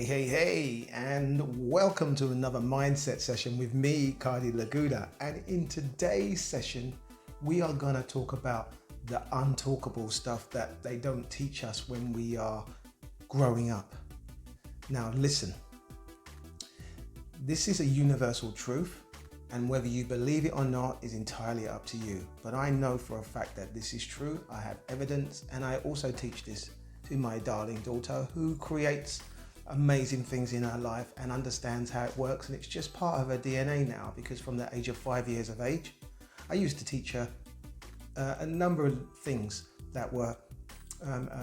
Hey, and welcome to another mindset session with me, Cardi Laguda. And in today's session, we are going to talk about the untalkable stuff that they don't teach us when we are growing up. Now, listen, this is a universal truth, and whether you believe it or not is entirely up to you. But I know for a fact that this is true. I have evidence, and I also teach this to my darling daughter who creates amazing things in her life and understands how it works, and it's just part of her DNA now, because from the age of 5 years of age I used to teach her a number of things that were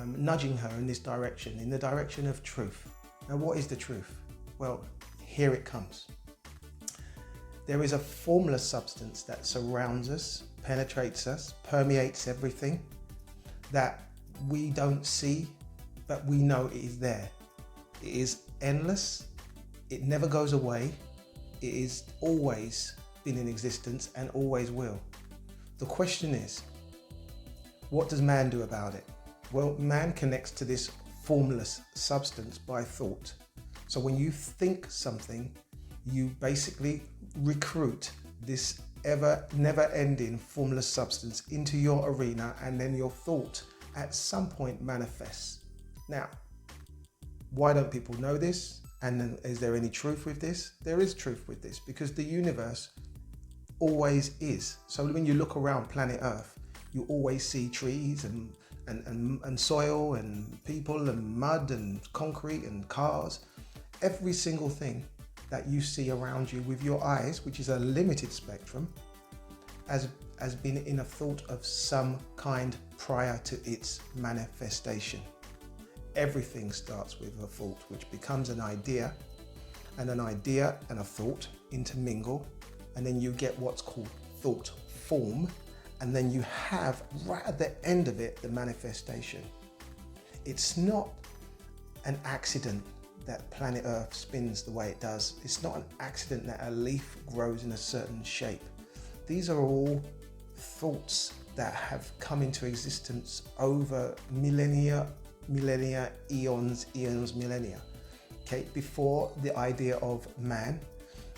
nudging her in this direction, in the direction of truth. Now, what is the truth? Well, here it comes. There is a formless substance that surrounds us, penetrates us, permeates everything, that we don't see, but we know it is there. It is endless, it never goes away, it is always been in existence and always will. The question is, what does man do about it? Well, man connects to this formless substance by thought. So when you think something, you basically recruit this never-ending formless substance into your arena, and then your thought at some point manifests. Now, why don't people know this? And then, is there any truth with this? There is truth with this, because the universe always is. So when you look around planet Earth, you always see trees and soil and people and mud and concrete and cars. Every single thing that you see around you with your eyes, which is a limited spectrum, has been in a thought of some kind prior to its manifestation. Everything starts with a thought, which becomes an idea, and a thought intermingle, and then you get what's called thought form, and then you have right at the end of it the manifestation. It's not an accident that planet Earth spins the way it does. It's not an accident that a leaf grows in a certain shape. These are all thoughts that have come into existence over millennia, eons, millennia. Okay, before the idea of man,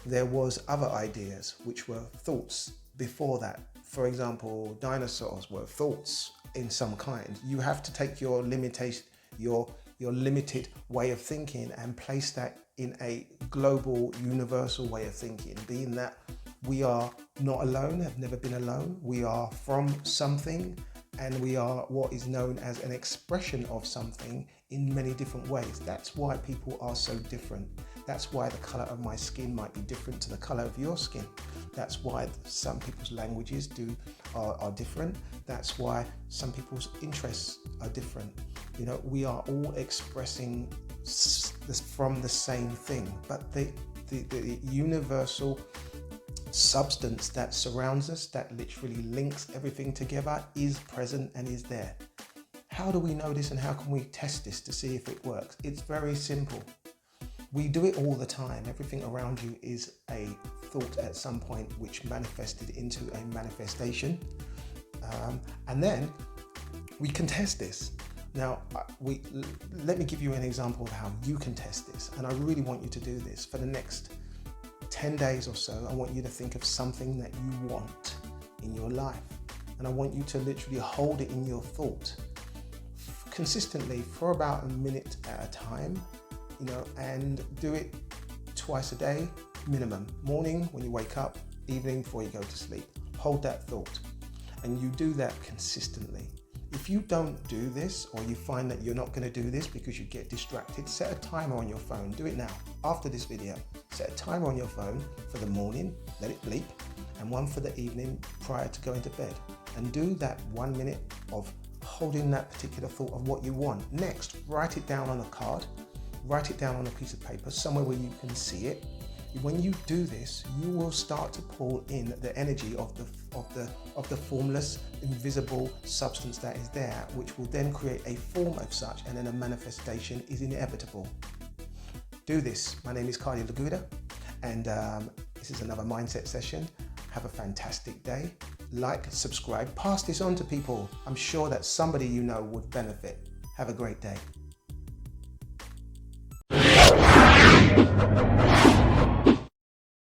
there was other ideas which were thoughts before that. For example, dinosaurs were thoughts in some kind. You have to take your limitation, your limited way of thinking, and place that in a global, universal way of thinking, being that we are not alone, have never been alone. We are from something, and we are what is known as an expression of something in many different ways. That's why people are so different. That's why the color of my skin might be different to the color of your skin. That's why some people's languages are different. That's why some people's interests are different. You know, we are all expressing this from the same thing, but the universal substance that surrounds us, that literally links everything together, is present and is there. How do we know this, and how can we test this to see if it works? It's very simple. We do it all the time. Everything around you is a thought at some point which manifested into a manifestation, and then we can test this. Now, let me give you an example of how you can test this, and I really want you to do this for the next 10 days or so. I want you to think of something that you want in your life, and I want you to literally hold it in your thought consistently for about a minute at a time, and do it twice a day minimum. Morning when you wake up, evening before you go to sleep. Hold that thought, and you do that consistently. If you don't do this, or you find that you're not going to do this because you get distracted, set a timer on your phone. Do it now. After this video, set a timer on your phone for the morning, let it bleep, and one for the evening prior to going to bed. And do that 1 minute of holding that particular thought of what you want. Next, write it down on a card, write it down on a piece of paper, somewhere where you can see it. When you do this, you will start to pull in the energy of the formless, invisible substance that is there, which will then create a form of such, and then a manifestation is inevitable. Do this. My name is Cardi Laguda, and this is another mindset session. Have a fantastic day. Like, subscribe, pass this on to people. I'm sure that somebody you know would benefit. Have a great day.